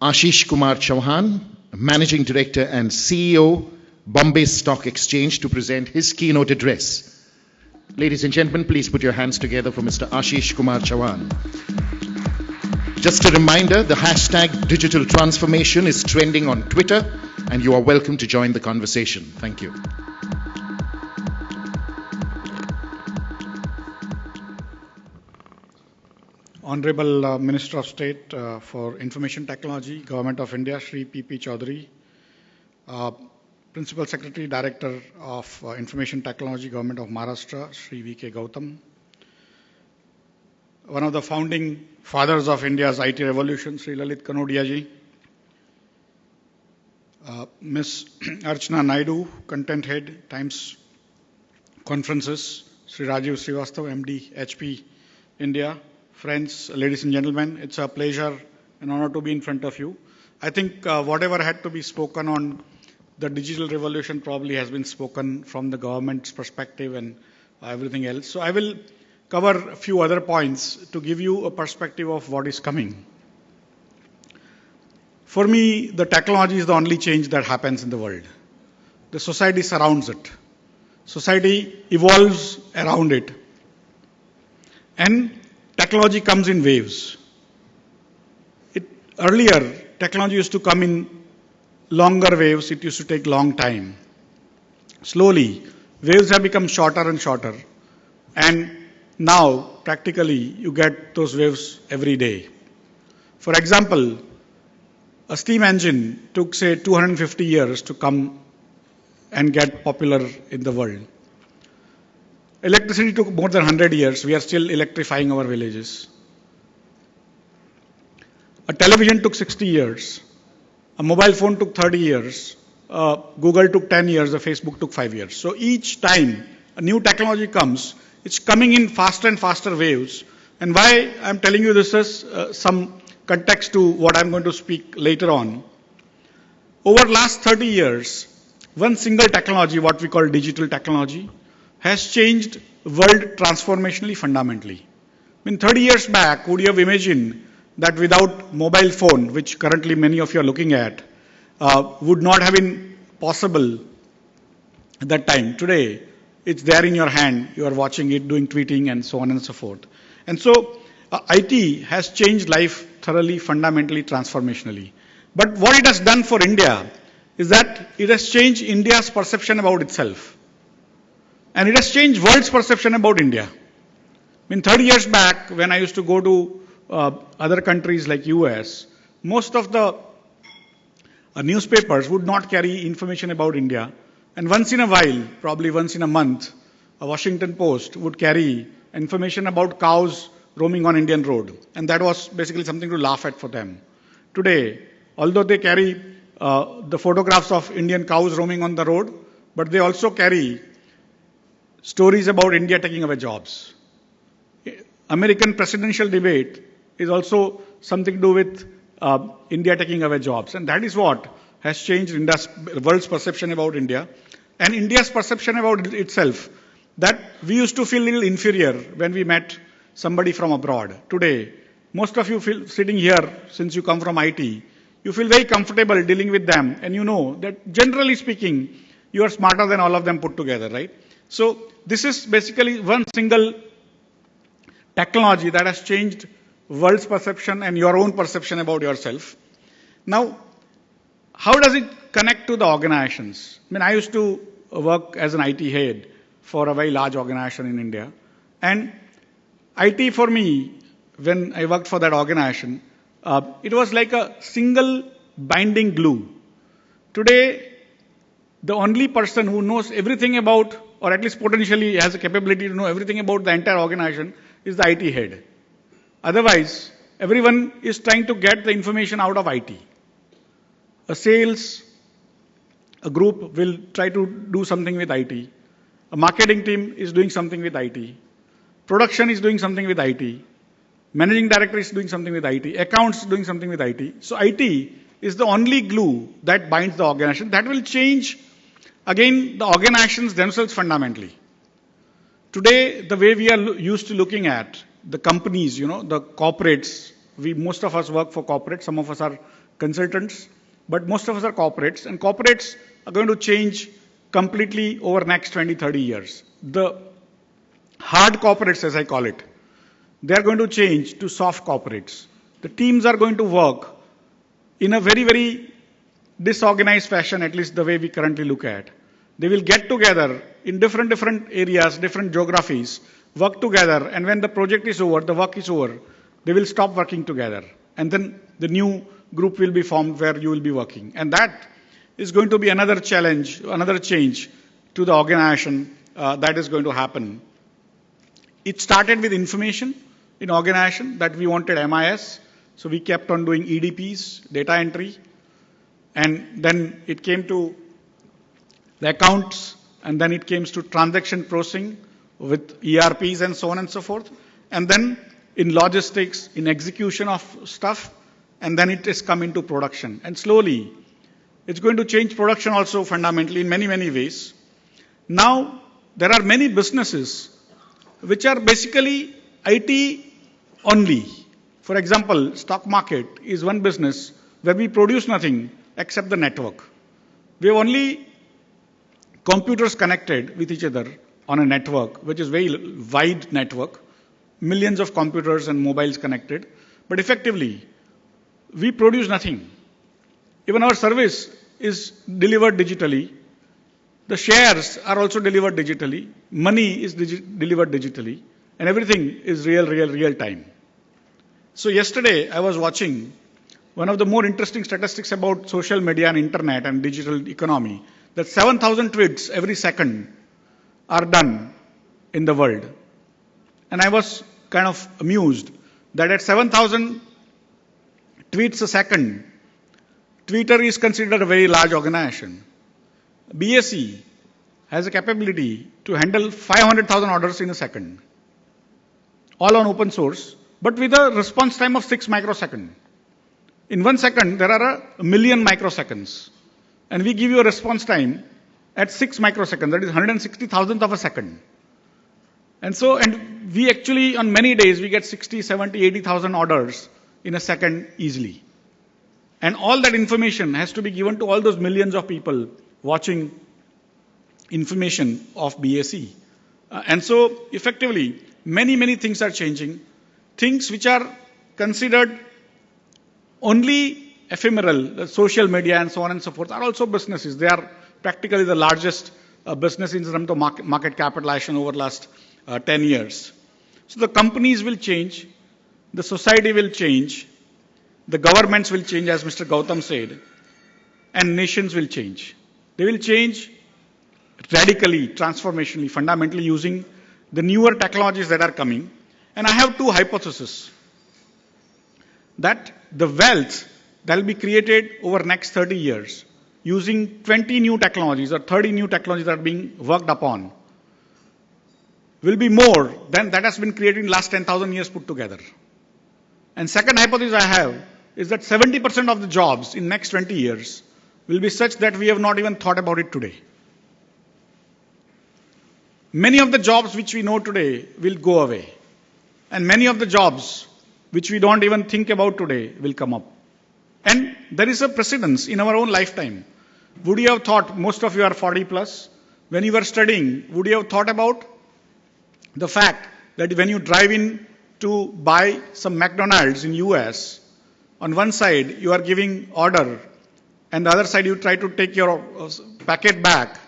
Ashish Kumar Chauhan, Managing Director and CEO, Bombay Stock Exchange, to present his keynote address. Ladies and gentlemen, please put your hands together for Mr. Ashish Kumar Chauhan. Just a reminder, the hashtag digital transformation is trending on Twitter, and you are welcome to join the conversation. Thank you. Honorable Minister of State for Information Technology, Government of India, Shri P.P. Chaudhary, Principal Secretary, Director of Information Technology, Government of Maharashtra, Shri V.K. Gautam, one of the founding fathers of India's IT revolution, Shri Lalit Kanodia ji, Ms. Archana Naidu, Content Head, Times Conferences, Shri Rajiv Srivastav, MD HP India. Friends, ladies and gentlemen, it's a pleasure and honor to be in front of you. I think whatever had to be spoken on the digital revolution probably has been spoken from the government's perspective and everything else. So I will cover a few other points to give you a perspective of what is coming. For me, the technology is the only change that happens in the world. The society surrounds it. Society evolves around it. And technology comes in waves. Earlier, technology used to come in longer waves. It used to take long time. Slowly, waves have become shorter and shorter. And now, practically, you get those waves every day. For example, a steam engine took, say, 250 years to come and get popular in the world. Electricity took more than 100 years. We are still electrifying our villages. A television took 60 years. A mobile phone took 30 years. Google took 10 years. Facebook took 5 years. So each time a new technology comes, it's coming in faster and faster waves. And why I'm telling you this is some context to what I'm going to speak later on. Over the last 30 years, one single technology, what we call digital technology, has changed world transformationally, fundamentally. I mean, 30 years back, would you have imagined that without mobile phone, which currently many of you are looking at, would not have been possible at that time? Today, it's there in your hand. You are watching it, doing tweeting, and so on and so forth. And so, IT has changed life thoroughly, fundamentally, transformationally. But what it has done for India is that it has changed India's perception about itself. And it has changed world's perception about India. I mean, 30 years back, when I used to go to other countries like US, most of the newspapers would not carry information about India. And once in a while, probably once in a month, a Washington Post would carry information about cows roaming on Indian road. And that was basically something to laugh at for them. Today, although they carry the photographs of Indian cows roaming on the road, but they also carry stories about India taking away jobs. American presidential debate is also something to do with India taking away jobs. And that is what has changed India's, world's perception about India. And India's perception about itself, that we used to feel a little inferior when we met somebody from abroad. Today, most of you feel sitting here, since you come from IT, you feel very comfortable dealing with them. And you know that generally speaking, you are smarter than all of them put together, right? So this is basically one single technology that has changed world's perception and your own perception about yourself. Now, how does it connect to the organizations? I mean, I used to work as an IT head for a very large organization in India. And IT for me, when I worked for that organization, it was like a single binding glue. Today, the only person who knows everything about, or at least potentially has a capability to know everything about the entire organization, is the IT head. Otherwise, everyone is trying to get the information out of IT. A sales, a group will try to do something with IT. A marketing team is doing something with IT. Production is doing something with IT. Managing director is doing something with IT. Accounts is doing something with IT. So IT is the only glue that binds the organization. That will change, again, the organizations themselves fundamentally. Today, the way we are used to looking at the companies, the corporates, most of us work for corporates, some of us are consultants, but most of us are corporates, and corporates are going to change completely over next 20, 30 years. The hard corporates, as I call it, they are going to change to soft corporates. The teams are going to work in a very, very disorganized fashion, at least the way we currently look at. They will get together in different areas, different geographies, work together, and when the project is over, the work is over, they will stop working together. And then the new group will be formed where you will be working. And that is going to be another challenge, another change to the organization that is going to happen. It started with information in organization that we wanted MIS. So we kept on doing EDPs, data entry. And then it came to the accounts, and then it came to transaction processing with ERPs and so on and so forth. And then in logistics, in execution of stuff, and then it has come into production. And slowly, it's going to change production also fundamentally in many, many ways. Now, there are many businesses which are basically IT only. For example, stock market is one business where we produce nothing except the network. We have only computers connected with each other on a network, which is very wide network, millions of computers and mobiles connected. But effectively, we produce nothing. Even our service is delivered digitally. The shares are also delivered digitally. Money is delivered digitally. And everything is real time. So yesterday, I was watching one of the more interesting statistics about social media and internet and digital economy, that 7,000 tweets every second are done in the world. And I was kind of amused that at 7,000 tweets a second, Twitter is considered a very large organization. BSE has a capability to handle 500,000 orders in a second, all on open source, but with a response time of 6 microseconds. In 1 second, there are a million microseconds. And we give you a response time at 6 microseconds, that is 160,000th of a second. And we actually, on many days, we get 60, 70, 80,000 orders in a second easily. And all that information has to be given to all those millions of people watching information of BSE. And so, effectively, many things are changing. Things which are considered only ephemeral, social media and so on and so forth, are also businesses. They are practically the largest business in terms of market capitalization over the last 10 years. So the companies will change, the society will change, the governments will change, as Mr. Gautam said, and nations will change. They will change radically, transformationally, fundamentally using the newer technologies that are coming. And I have two hypotheses. That the wealth that will be created over next 30 years using 20 new technologies or 30 new technologies that are being worked upon will be more than that has been created in the last 10,000 years put together. And second hypothesis I have is that 70% of the jobs in next 20 years will be such that we have not even thought about it today. Many of the jobs which we know today will go away. And many of the jobs which we don't even think about today will come up. And there is a precedence in our own lifetime. Would you have thought, most of you are 40 plus, when you were studying, would you have thought about the fact that when you drive in to buy some McDonald's in US, on one side you are giving order, and the other side you try to take your packet back.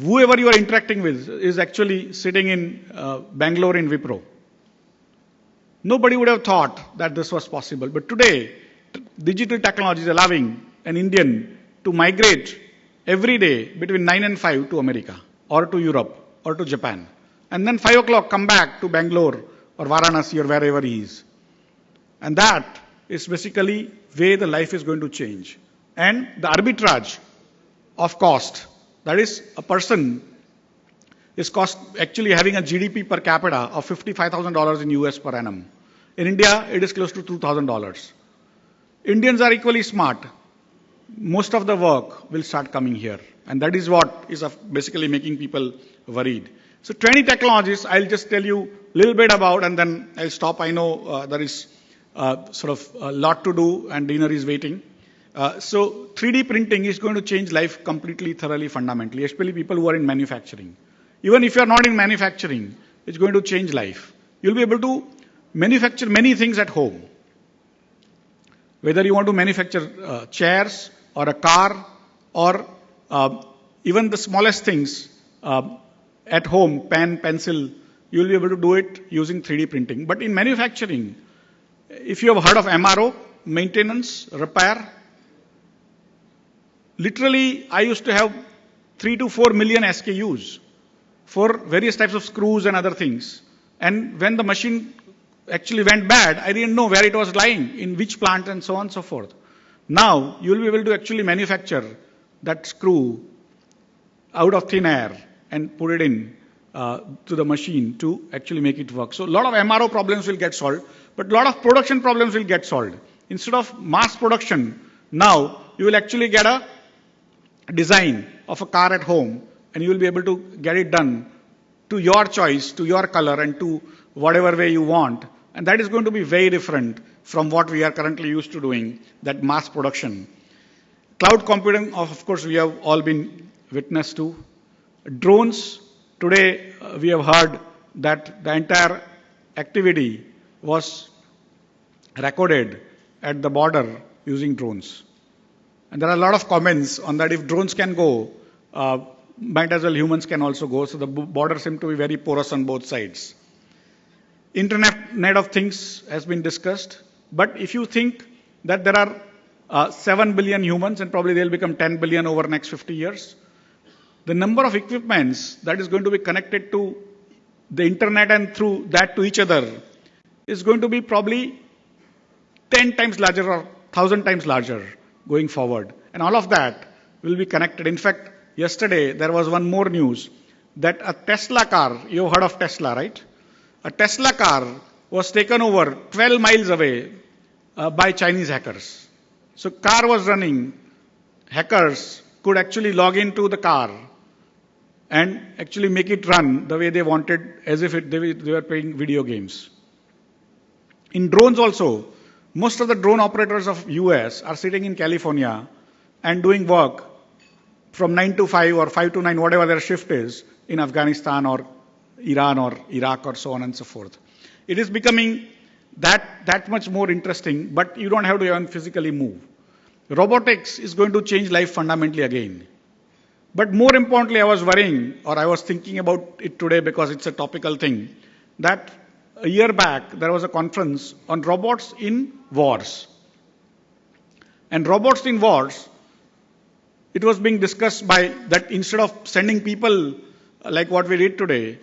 Whoever you are interacting with is actually sitting in Bangalore in Wipro. Nobody would have thought that this was possible. But today, digital technology is allowing an Indian to migrate every day between 9 and 5 to America, or to Europe, or to Japan. And then 5 o'clock come back to Bangalore, or Varanasi, or wherever he is. And that is basically way the life is going to change. And the arbitrage of cost, that is, a person is actually having a GDP per capita of $55,000 in US per annum. In India, it is close to $2,000. Indians are equally smart. Most of the work will start coming here. And that is what is basically making people worried. So 20 technologies, I'll just tell you a little bit about, and then I'll stop. I know there is sort of a lot to do and dinner is waiting. So 3D printing is going to change life completely, thoroughly, fundamentally, especially people who are in manufacturing. Even if you are not in manufacturing, it's going to change life. You'll be able to manufacture many things at home. Whether you want to manufacture chairs or a car or even the smallest things at home, pen, pencil, you'll be able to do it using 3D printing. But in manufacturing, if you have heard of MRO, maintenance, repair, literally I used to have 3 to 4 million SKUs for various types of screws and other things. And when the machine actually went bad, I didn't know where it was lying, in which plant and so on and so forth. Now, you will be able to actually manufacture that screw out of thin air and put it in to the machine to actually make it work. So a lot of MRO problems will get solved, but a lot of production problems will get solved. Instead of mass production, now you will actually get a design of a car at home and you will be able to get it done to your choice, to your color and to whatever way you want. And that is going to be very different from what we are currently used to doing, that mass production. Cloud computing, of course, we have all been witness to. Drones, today we have heard that the entire activity was recorded at the border using drones. And there are a lot of comments on that. If drones can go, might as well humans can also go. So the border seems to be very porous on both sides. Internet of Things has been discussed. But if you think that there are 7 billion humans and probably they'll become 10 billion over the next 50 years, the number of equipments that is going to be connected to the internet and through that to each other is going to be probably 10 times larger or 1,000 times larger going forward. And all of that will be connected. In fact, yesterday there was one more news that a Tesla car, you've heard of Tesla, right? A Tesla car was taken over 12 miles away by Chinese hackers. So car was running, hackers could actually log into the car and actually make it run the way they wanted, as if they were playing video games. In drones also, most of the drone operators of US are sitting in California and doing work from 9 to 5 or 5 to 9, whatever their shift is, in Afghanistan or Iran or Iraq or so on and so forth. It is becoming that much more interesting, but you don't have to even physically move. Robotics is going to change life fundamentally again. But more importantly, I was worrying, or I was thinking about it today because it's a topical thing, that a year back there was a conference on robots in wars. And robots in wars, it was being discussed by that instead of sending people like what we did today,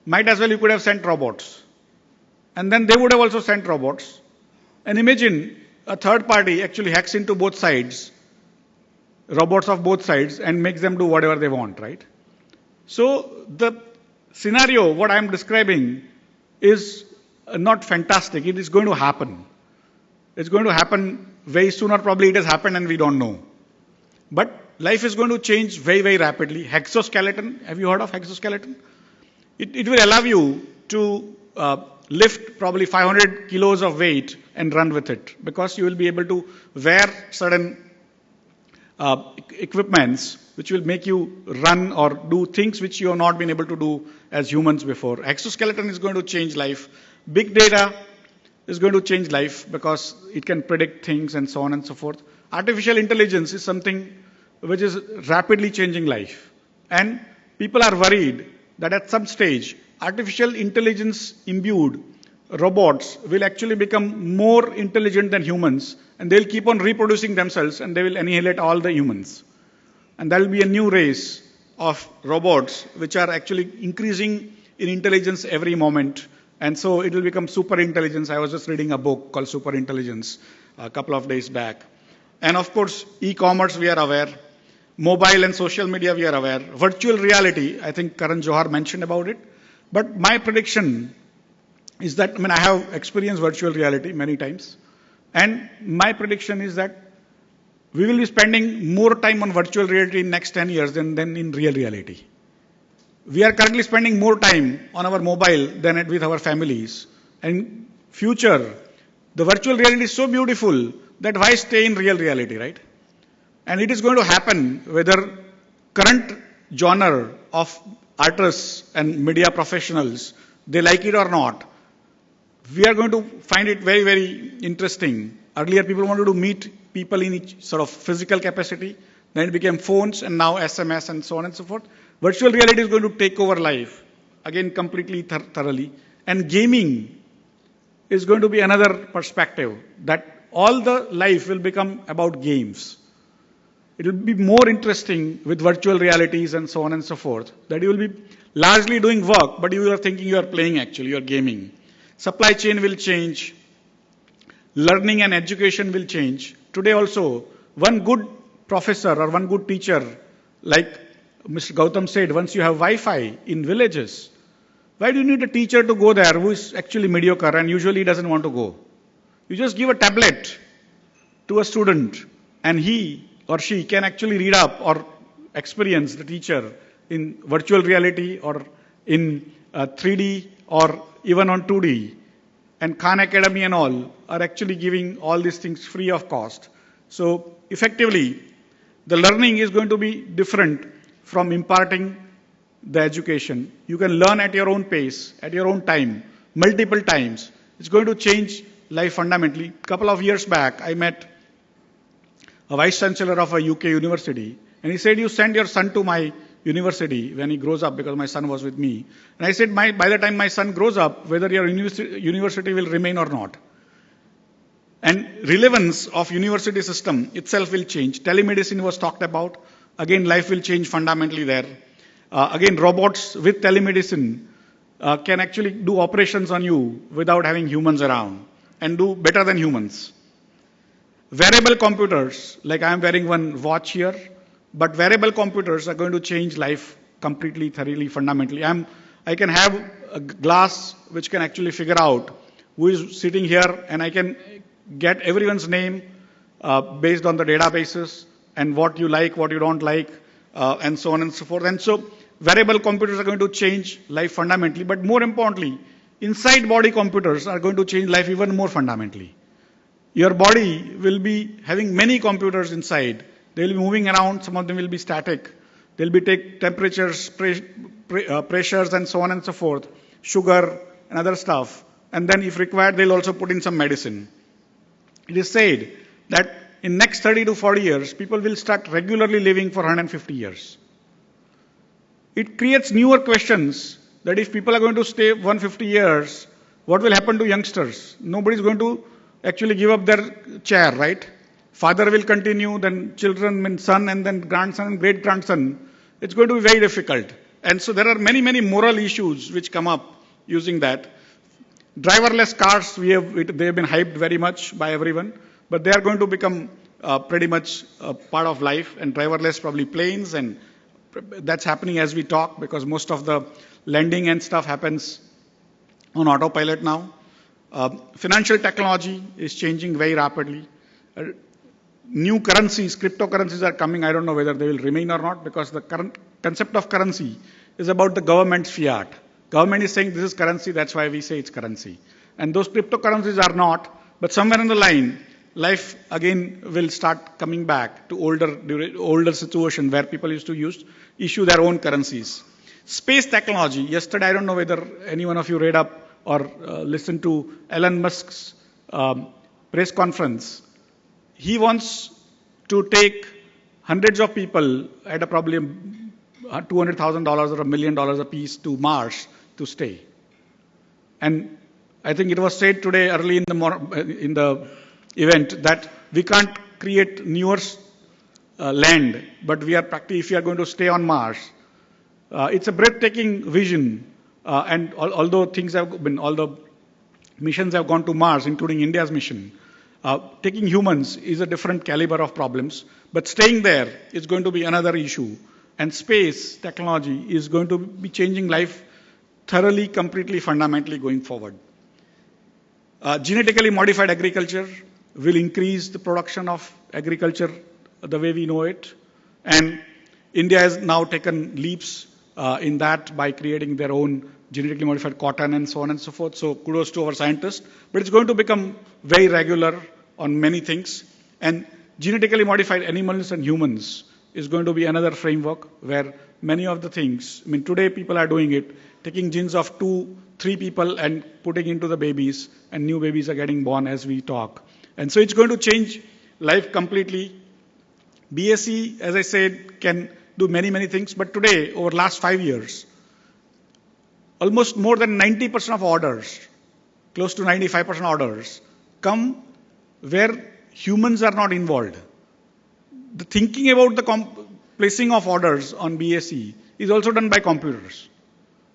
might as well you could have sent robots. And then they would have also sent robots. And imagine a third party actually hacks into both sides, robots of both sides, and makes them do whatever they want, right? So the scenario, what I'm describing, is not fantastic. It is going to happen. It's going to happen very soon, or probably it has happened and we don't know. But life is going to change very, very rapidly. Hexoskeleton, have you heard of hexoskeleton? It will allow you to lift probably 500 kilos of weight and run with it, because you will be able to wear certain equipments which will make you run or do things which you have not been able to do as humans before. Exoskeleton is going to change life. Big data is going to change life because it can predict things and so on and so forth. Artificial intelligence is something which is rapidly changing life. And people are worried that at some stage, artificial intelligence imbued robots will actually become more intelligent than humans, and they'll keep on reproducing themselves and they will annihilate all the humans. And there will be a new race of robots which are actually increasing in intelligence every moment. And so it will become super intelligence. I was just reading a book called Super Intelligence a couple of days back. And of course, e-commerce, we are aware. Mobile and social media, we are aware. Virtual reality, I think Karan Johar mentioned about it. But my prediction is that, I have experienced virtual reality many times. And my prediction is that we will be spending more time on virtual reality in next 10 years than in real reality. We are currently spending more time on our mobile than with our families. And future, the virtual reality is so beautiful that why stay in real reality, right? And it is going to happen whether current genre of artists and media professionals, they like it or not. We are going to find it very, very interesting. Earlier, people wanted to meet people in each sort of physical capacity. Then it became phones and now SMS and so on and so forth. Virtual reality is going to take over life, again, completely thoroughly. And gaming is going to be another perspective, that all the life will become about games. It will be more interesting with virtual realities and so on and so forth, that you will be largely doing work, but you are thinking you are playing actually, you are gaming. Supply chain will change. Learning and education will change. Today also, one good professor or one good teacher, like Mr. Gautam said, once you have Wi-Fi in villages, why do you need a teacher to go there who is actually mediocre and usually doesn't want to go? You just give a tablet to a student and he or she can actually read up or experience the teacher in virtual reality or in 3D or even on 2D. And Khan Academy and all are actually giving all these things free of cost. So effectively, the learning is going to be different from imparting the education. You can learn at your own pace, at your own time, multiple times. It's going to change life fundamentally. A couple of years back, I met a vice chancellor of a UK university, and he said, you send your son to my university when he grows up, because my son was with me. And I said, by the time my son grows up, whether your university will remain or not. And relevance of university system itself will change. Telemedicine was talked about. Again, life will change fundamentally there. Again, robots with telemedicine can actually do operations on you without having humans around and do better than humans. Wearable computers, like I am wearing one watch here, but wearable computers are going to change life completely, thoroughly, fundamentally. I can have a glass which can actually figure out who is sitting here, and I can get everyone's name based on the databases and what you like, what you don't like, and so on and so forth. And so wearable computers are going to change life fundamentally, but more importantly, inside body computers are going to change life even more fundamentally. Your body will be having many computers inside. They will be moving around. Some of them will be static. They'll be take temperatures, pressures, and so on and so forth, sugar and other stuff. And then if required, they'll also put in some medicine. It is said that in next 30 to 40 years, people will start regularly living for 150 years. It creates newer questions that if people are going to stay 150 years, what will happen to youngsters? Nobody's going to actually give up their chair, right? Father will continue, then children, then son, and then grandson and great-grandson. It's going to be very difficult. And so there are many, many moral issues which come up using that. Driverless cars, they have been hyped very much by everyone, but they are going to become pretty much a part of life, and driverless probably planes, and that's happening as we talk, because most of the lending and stuff happens on autopilot now. Financial technology is changing very rapidly. New currencies, cryptocurrencies are coming. I don't know whether they will remain or not, because the current concept of currency is about the government's fiat. Government is saying this is currency, that's why we say it's currency. And those cryptocurrencies are not, but somewhere in the line, life again will start coming back to older situation where people used to issue their own currencies. Space technology. Yesterday, I don't know whether any one of you read up or listened to Elon Musk's press conference. He wants to take hundreds of people at a probably $200,000 or $1 million a piece to Mars to stay. And I think it was said today early in the event that we can't create newer land, but we are practically, if we are going to stay on Mars, it's a breathtaking vision. And although all the missions have gone to Mars, including India's mission, taking humans is a different caliber of problems, but staying there is going to be another issue. And space technology is going to be changing life thoroughly, completely, fundamentally going forward. Genetically modified agriculture will increase the production of agriculture the way we know it. And India has now taken leaps in that by creating their own genetically modified cotton and so on and so forth. So kudos to our scientists. But it's going to become very regular on many things. And genetically modified animals and humans is going to be another framework where many of the things, I mean, today people are doing it, taking genes of 2, 3 people and putting into the babies, and new babies are getting born as we talk. And so it's going to change life completely. BSE, as I said, can do many, many things. But today, over last 5 years, almost more than 90% of orders, close to 95% orders, come where humans are not involved. The thinking about the placing of orders on BSE is also done by computers.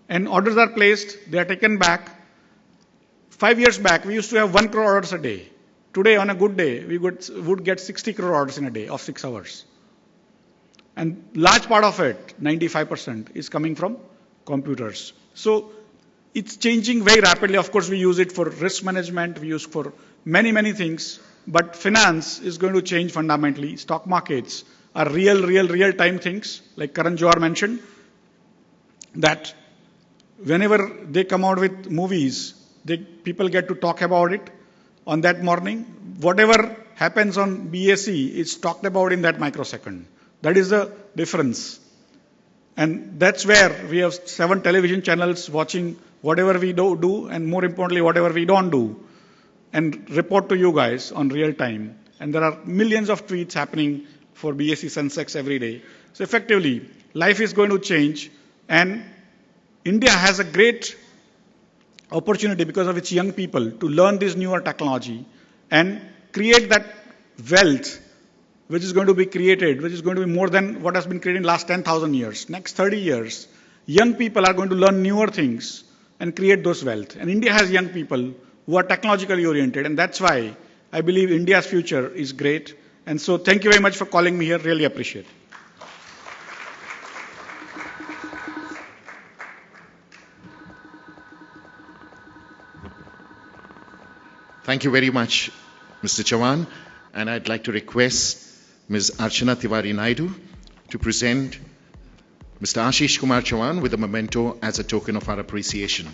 And orders are placed, they are taken back. 5 years back, we used to have 1 crore orders a day. Today, on a good day, we would get 60 crore orders in a day of 6 hours. And large part of it, 95%, is coming from computers. So it's changing very rapidly. Of course, we use it for risk management. We use for many, many things. But finance is going to change fundamentally. Stock markets are real-time things, like Karan Johar mentioned, that whenever they come out with movies, people get to talk about it on that morning. Whatever happens on BSE is talked about in that microsecond. That is the difference. And that's where we have 7 television channels watching whatever we do, and more importantly, whatever we don't do, and report to you guys on real time. And there are millions of tweets happening for BSE Sensex every day. So effectively, life is going to change, and India has a great opportunity because of its young people to learn this newer technology and create that wealth which is going to be created, which is going to be more than what has been created in the last 10,000 years. Next 30 years, young people are going to learn newer things and create those wealth. And India has young people who are technologically oriented, and that's why I believe India's future is great. And so thank you very much for calling me here. Really appreciate it. Thank you very much, Mr. Chauhan. And I'd like to request Ms. Archana Tiwari Naidu to present Mr. Ashish Kumar Chauhan with a memento as a token of our appreciation.